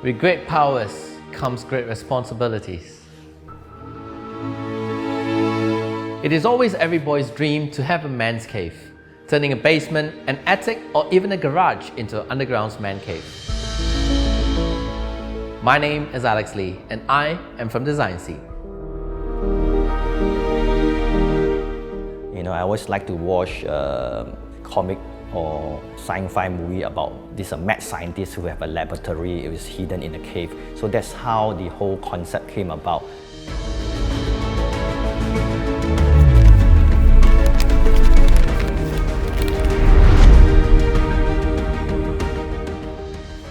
With great powers comes great responsibilities. It is always every boy's dream to have a man's cave, turning a basement, an attic, or even a garage into an underground man cave. My name is Alex Lee, and I am from Design Scene. I always like to watch comic or sci-fi movie about this mad scientist who have a laboratory. It was hidden in a cave. So that's how the whole concept came about.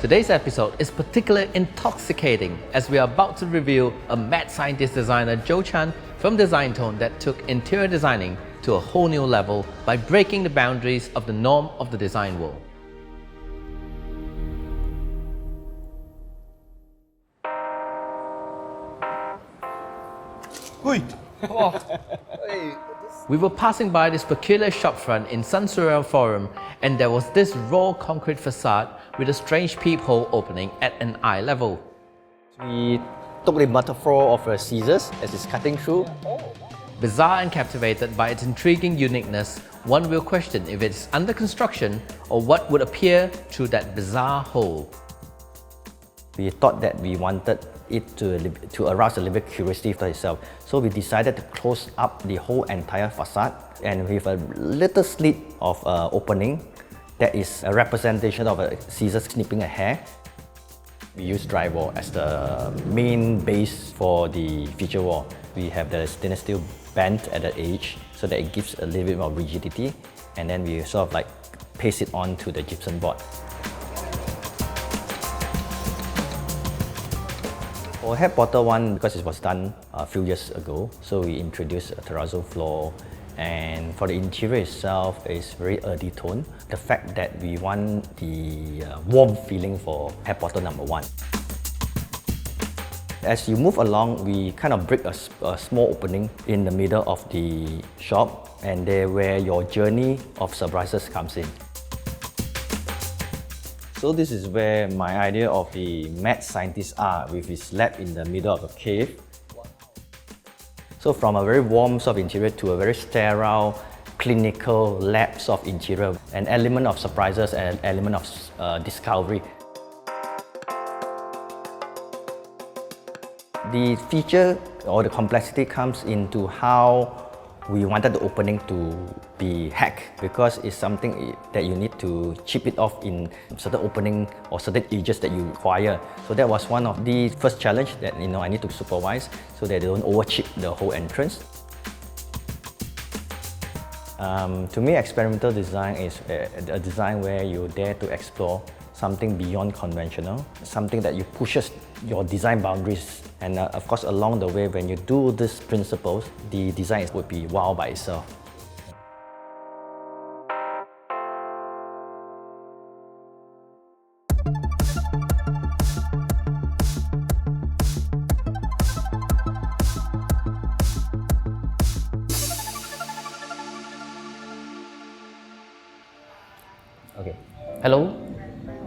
Today's episode is particularly intoxicating as we are about to reveal a mad scientist designer Joe Chan from Design Tone that took interior designing to a whole new level by breaking the boundaries of the norm of the design world. We were passing by this peculiar shopfront in Sun Surya Forum, and there was this raw concrete facade with a strange peephole opening at an eye level. We took the metaphor of scissors as it's cutting through. Bizarre and captivated by its intriguing uniqueness, one will question if it's under construction or what would appear through that bizarre hole. We thought that we wanted it to arouse a little bit curiosity for itself. So we decided to close up the whole entire facade, and with a little slit of opening that is a representation of a scissors snipping a hair. We use drywall as the main base for the feature wall. We have the stainless steel band at the edge so that it gives a little bit more rigidity, and then we sort of like paste it onto the gypsum board. For Harry Potter one, because it was done a few years ago, so we introduced a terrazzo floor, and for the interior itself, it's very earthy tone. The fact that we want the warm feeling for Harry Potter #1. As you move along, we kind of break a small opening in the middle of the shop, and there where your journey of surprises comes in. So this is where my idea of the mad scientist are, with his lab in the middle of a cave. So from a very warm sort of interior to a very sterile, clinical lab sort of interior, an element of surprises and an element of discovery. The feature or the complexity comes into how we wanted the opening to be hacked, because it's something that you need to chip it off in certain opening or certain edges that you require. So that was one of the first challenge that I need to supervise so that they don't over chip the whole entrance. To me, experimental design is a design where you dare to explore something beyond conventional, something that you pushes your design boundaries. And of course, along the way, when you do these principles, the design would be wow by itself. Okay. Hello，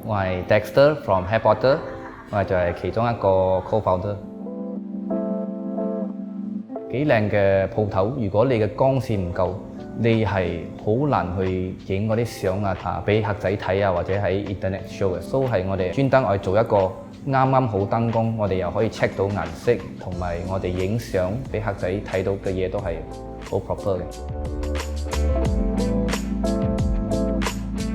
我係 Dexter from Harry Potter， 我就係其中一個 co-founder。幾靚嘅鋪頭，如果你嘅光線唔夠，你係好難去影嗰啲相俾客仔睇或者喺 Internet show 嘅。So 係我哋專登做一個啱啱好燈光，我哋又可以 check 到顏色，同埋我哋影相俾客仔睇到嘅嘢都係好 proper 嘅。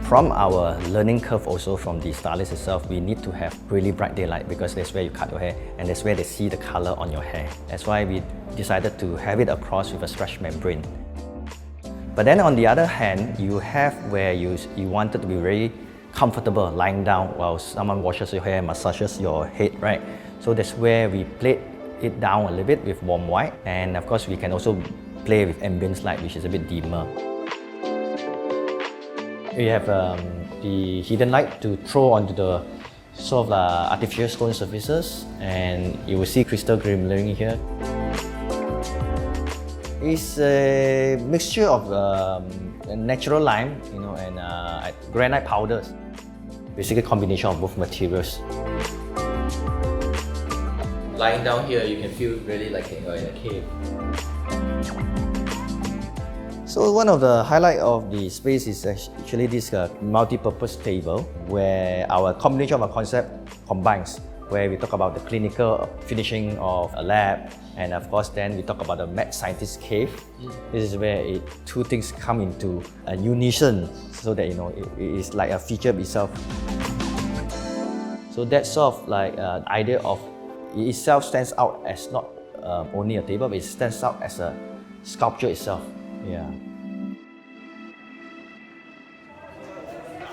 From our learning curve also from the stylist itself, we need to have really bright daylight, because that's where you cut your hair and that's where they see the color on your hair. That's why we decided to have it across with a stretch membrane. But then on the other hand, you have where you wanted to be very comfortable lying down while someone washes your hair, massages your head, right? So that's where we played it down a little bit with warm white, and of course we can also play with ambience light, which is a bit dimmer. We have the hidden light to throw onto the sort of artificial stone surfaces, and you will see crystal glimmering here. It's a mixture of natural lime, and granite powders. Basically a combination of both materials. lying down here, you can feel really like you're in a cave. So one of the highlight of the space is actually this multi-purpose table where our combination of our concept combines, where we talk about the clinical finishing of a lab, and of course then we talk about the mad scientist cave. This is where two things come into a unison, so that it is like a feature of itself. So that sort of like idea of it itself stands out as not only a table, but it stands out as a sculpture itself. Yeah.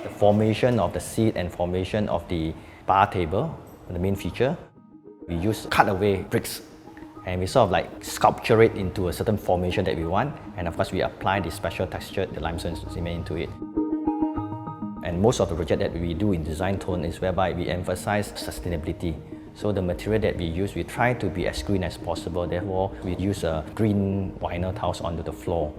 The formation of the seat and formation of the bar table, the main feature, we use cut-away bricks, and we sort of like sculpture it into a certain formation that we want, and of course we apply the special texture, the limestone cement into it. And most of the project that we do in design tone is whereby we emphasize sustainability. So the material that we use, we try to be as green as possible. Therefore, we use green vinyl tiles onto the floor.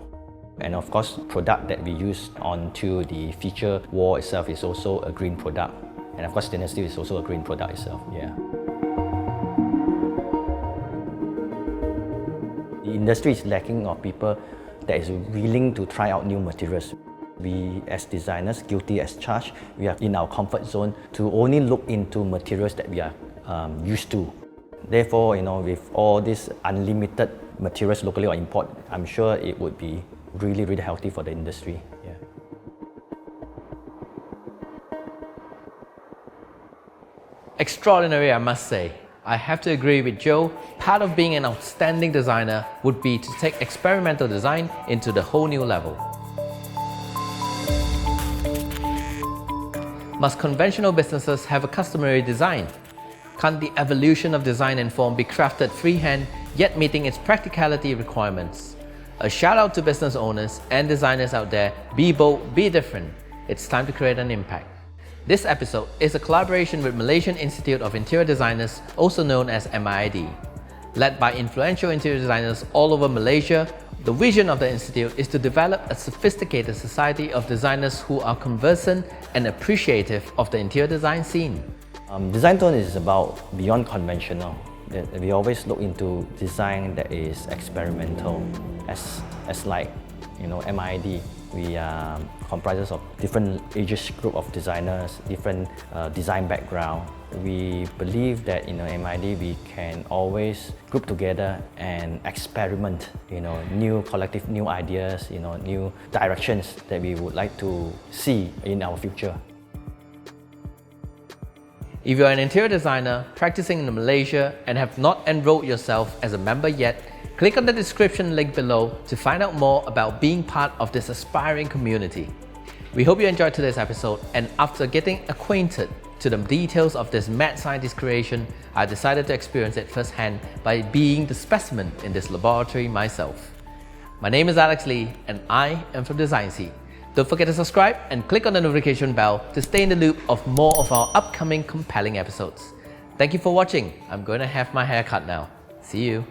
And of course, product that we use onto the feature wall itself is also a green product. And of course, stainless steel is also a green product itself. Yeah. The industry is lacking of people that is willing to try out new materials. We as designers, guilty as charged, we are in our comfort zone to only look into materials that we are used to. Therefore, with all these unlimited materials locally or import, I'm sure it would be really, really healthy for the industry. Yeah. Extraordinary, I must say. I have to agree with Joe. Part of being an outstanding designer would be to take experimental design into the whole new level. Must conventional businesses have a customary design? Can't the evolution of design and form be crafted freehand, yet meeting its practicality requirements? A shout out to business owners and designers out there, be bold, be different. It's time to create an impact. This episode is a collaboration with Malaysian Institute of Interior Designers, also known as MIID. Led by influential interior designers all over Malaysia, the vision of the Institute is to develop a sophisticated society of designers who are conversant and appreciative of the interior design scene. Design tone is about beyond conventional. We always look into design that is experimental. As like, MIID, we are comprises of different ages group of designers, different design background. We believe that in MIID we can always group together and experiment, new collective, new ideas, new directions that we would like to see in our future. If you are an interior designer practicing in Malaysia and have not enrolled yourself as a member yet, click on the description link below to find out more about being part of this aspiring community. We hope you enjoyed today's episode, and after getting acquainted to the details of this mad scientist creation, I decided to experience it firsthand by being the specimen in this laboratory myself. My name is Alex Lee and I am from Design Seed. Don't forget to subscribe and click on the notification bell to stay in the loop of more of our upcoming compelling episodes. Thank you for watching. I'm going to have my hair cut now. See you.